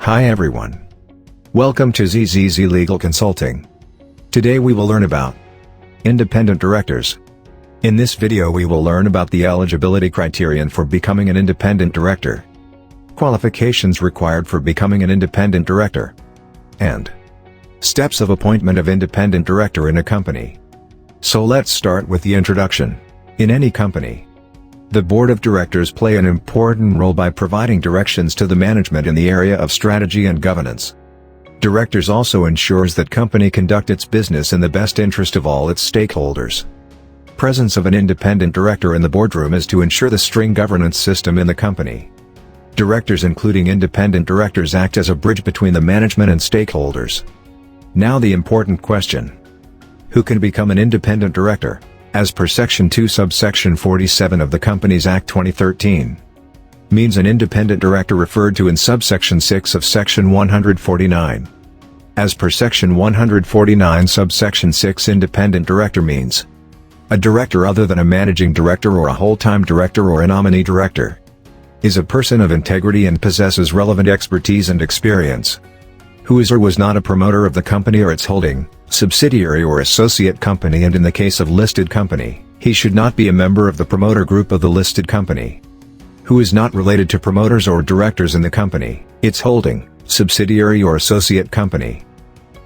Hi everyone. Welcome to ZZZ Legal Consulting. Today we will learn about independent directors. In this video we will learn about the eligibility criterion for becoming an independent director, qualifications required for becoming an independent director, and steps of appointment of independent director in a company. So let's start with the introduction. In any company, the board of directors play an important role by providing directions to the management in the area of strategy and governance. Directors also ensures that company conduct its business in the best interest of all its stakeholders. Presence of an independent director in the boardroom is to ensure the string governance system in the company. Directors including independent directors act as a bridge between the management and stakeholders. Now the important question. Who can become an independent director? As per Section 2 subsection 47 of the Companies Act 2013. Means an independent director referred to in subsection 6 of Section 149. As per Section 149 subsection 6, independent director means a director other than a managing director or a whole-time director or a nominee director. Is a person of integrity and possesses relevant expertise and experience. Who is or was not a promoter of the company or its holding, subsidiary or associate company, and in the case of listed company, he should not be a member of the promoter group of the listed company. Who is not related to promoters or directors in the company, its holding, subsidiary or associate company.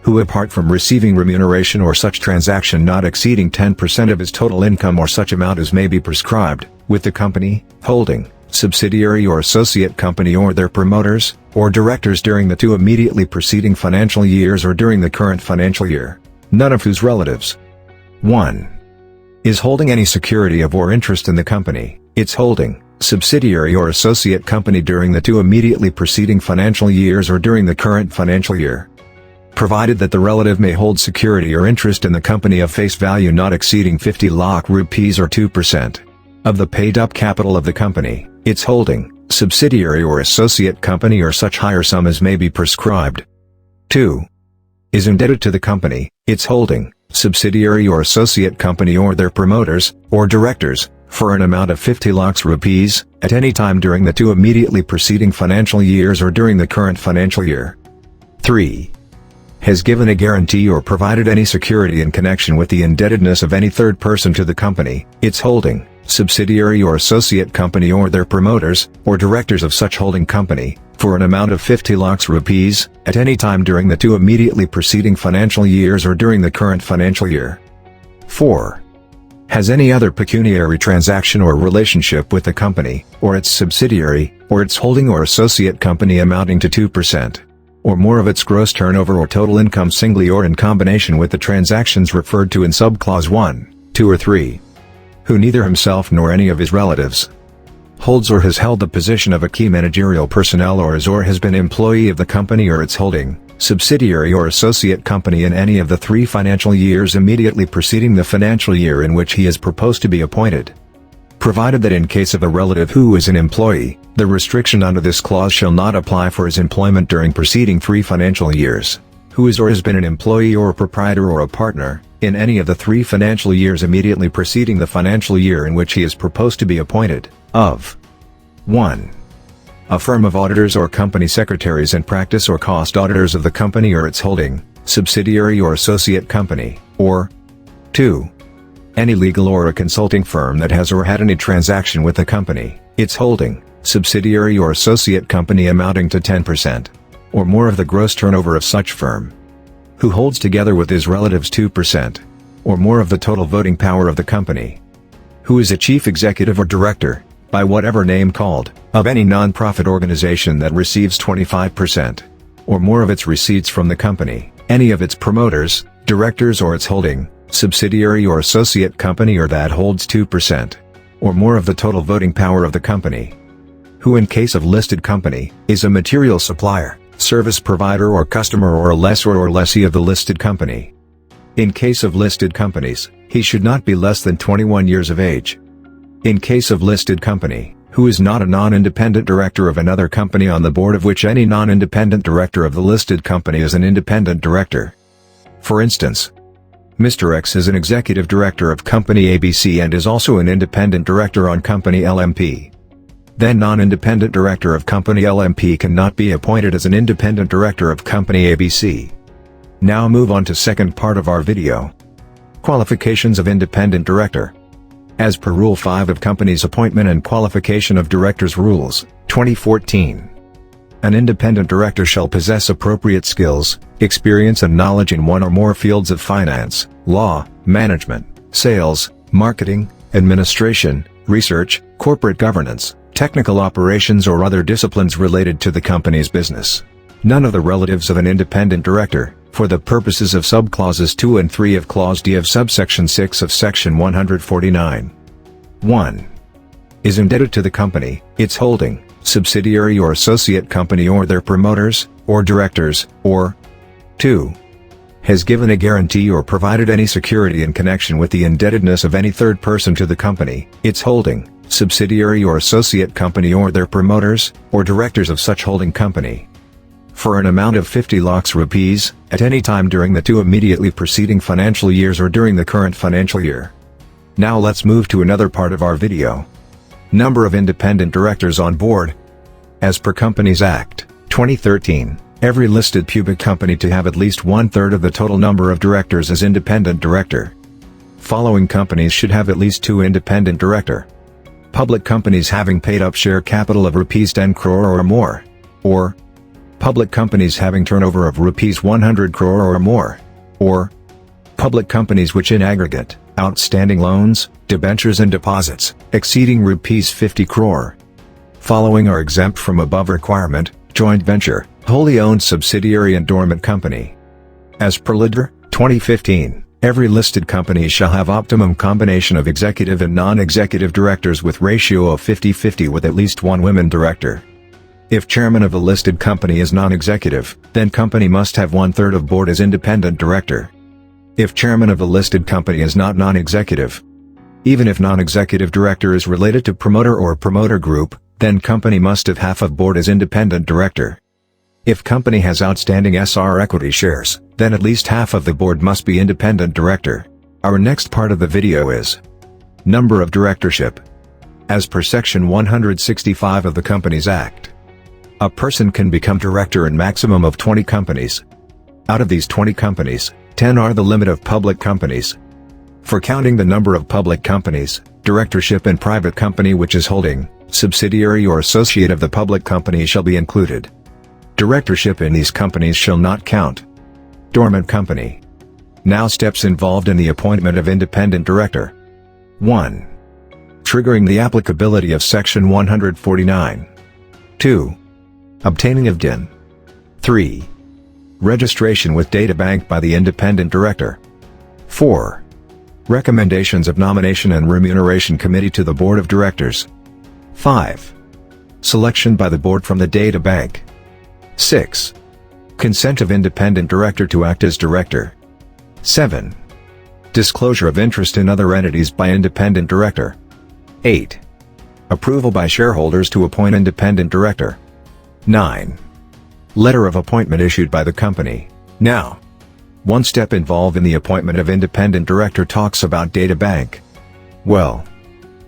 Who apart from receiving remuneration or such transaction not exceeding 10% of his total income or such amount as may be prescribed, with the company, holding, subsidiary or associate company or their promoters, or directors during the two immediately preceding financial years or during the current financial year, none of whose relatives 1. Is holding any security of or interest in the company, its holding, subsidiary or associate company during the two immediately preceding financial years or during the current financial year. Provided that the relative may hold security or interest in the company of face value not exceeding 50 lakh rupees or 2% of the paid-up capital of the company, its holding, subsidiary or associate company, or such higher sum as may be prescribed. 2. Is indebted to the company, its holding, subsidiary or associate company or their promoters, or directors, for an amount of 50 lakhs rupees, at any time during the two immediately preceding financial years or during the current financial year. 3. Has given a guarantee or provided any security in connection with the indebtedness of any third person to the company, its holding, subsidiary or associate company or their promoters, or directors of such holding company, for an amount of 50 lakhs rupees, at any time during the two immediately preceding financial years or during the current financial year. 4. Has any other pecuniary transaction or relationship with the company, or its subsidiary, or its holding or associate company amounting to 2%, or more of its gross turnover or total income singly or in combination with the transactions referred to in subclause 1, 2 or 3. Who neither himself nor any of his relatives holds or has held the position of a key managerial personnel or is or has been employee of the company or its holding, subsidiary or associate company in any of the 3 financial years immediately preceding the financial year in which he is proposed to be appointed. Provided that in case of a relative who is an employee, the restriction under this clause shall not apply for his employment during preceding 3 financial years. Who is or has been an employee or a proprietor or a partner, in any of the 3 financial years immediately preceding the financial year in which he is proposed to be appointed, of 1. A firm of auditors or company secretaries in practice or cost auditors of the company or its holding, subsidiary or associate company, or 2. Any legal or a consulting firm that has or had any transaction with the company, its holding, subsidiary or associate company amounting to 10%, or more of the gross turnover of such firm. Who holds together with his relatives 2%, or more of the total voting power of the company. Who is a chief executive or director, by whatever name called, of any non-profit organization that receives 25%, or more of its receipts from the company, any of its promoters, directors or its holding, subsidiary or associate company or that holds 2%, or more of the total voting power of the company. Who in case of listed company, is a material supplier, service provider or customer or a lessor or lessee of the listed company. In case of listed companies, he should not be less than 21 years of age. In case of listed company, who is not a non-independent director of another company on the board of which any non-independent director of the listed company is an independent director. For instance, Mr. X is an executive director of company ABC and is also an independent director on company LMP. then non-independent director of company LMP cannot be appointed as an independent director of company ABC. Now move on to second part of our video. Qualifications of independent director. As per Rule 5 of Companies Appointment and Qualification of Directors Rules, 2014. An independent director shall possess appropriate skills, experience and knowledge in one or more fields of finance, law, management, sales, marketing, administration, research, corporate governance, technical operations or other disciplines related to the company's business. None of the relatives of an independent director, for the purposes of subclauses 2 and 3 of Clause D of subsection 6 of Section 149. 1. Is indebted to the company, its holding, subsidiary or associate company or their promoters, or directors, or 2. Has given a guarantee or provided any security in connection with the indebtedness of any third person to the company, its holding, subsidiary or associate company or their promoters, or directors of such holding company, for an amount of 50 lakhs rupees, at any time during the 2 immediately preceding financial years or during the current financial year. Now let's move to another part of our video. Number of independent directors on board. As per Companies Act, 2013, every listed public company to have at least 1/3 of the total number of directors as independent director. Following companies should have at least 2 independent director. Public companies having paid up share capital of rupees 10 crore or more, or public companies having turnover of rupees 100 crore or more, or public companies which in aggregate, outstanding loans, debentures and deposits, exceeding rupees 50 crore. Following are exempt from above requirement: joint venture, wholly owned subsidiary and dormant company. As per LIDR, 2015, every listed company shall have optimum combination of executive and non-executive directors with ratio of 50-50 with at least 1 women director. If chairman of the listed company is non-executive, then company must have 1/3 of board as independent director. If chairman of the listed company is not non-executive, even if non-executive director is related to promoter or promoter group, then company must have half of board as independent director. If company has outstanding SR equity shares, then at least half of the board must be independent director. Our next part of the video is number of directorship. As per Section 165 of the Companies Act, a person can become director in maximum of 20 companies. Out of these 20 companies, 10 are the limit of public companies. For counting the number of public companies, directorship in private company which is holding, subsidiary or associate of the public company shall be included. Directorship in these companies shall not count. Dormant company. Now steps involved in the appointment of independent director. 1. Triggering the applicability of Section 149. 2. Obtaining of DIN. 3. Registration with databank by the independent director. 4. Recommendations of nomination and remuneration committee to the board of directors. 5. Selection by the board from the databank. 6. Consent of independent director to act as director. 7. Disclosure of interest in other entities by independent director. 8. Approval by shareholders to appoint independent director. 9. Letter of appointment issued by the company. Now, one step involved in the appointment of independent director talks about databank. Well,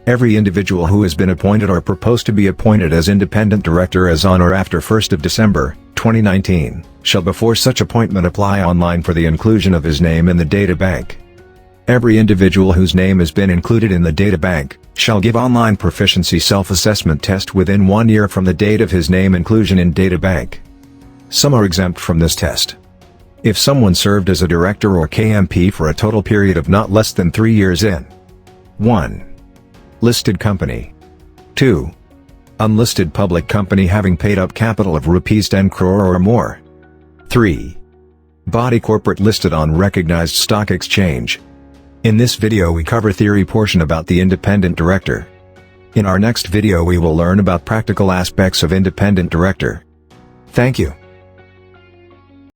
every individual who has been appointed or proposed to be appointed as independent director as on or after 1st of December, 2019, shall before such appointment apply online for the inclusion of his name in the databank. Every individual whose name has been included in the databank shall give online proficiency self-assessment test within 1 year from the date of his name inclusion in databank. Some are exempt from this test. If someone served as a director or KMP for a total period of not less than 3 years in 1. Listed company. 2. Unlisted public company having paid up capital of rupees 10 crore or more. 3. Body corporate listed on recognized stock exchange. In this video we cover theory portion about the independent director. In our next video we will learn about practical aspects of independent director. Thank you.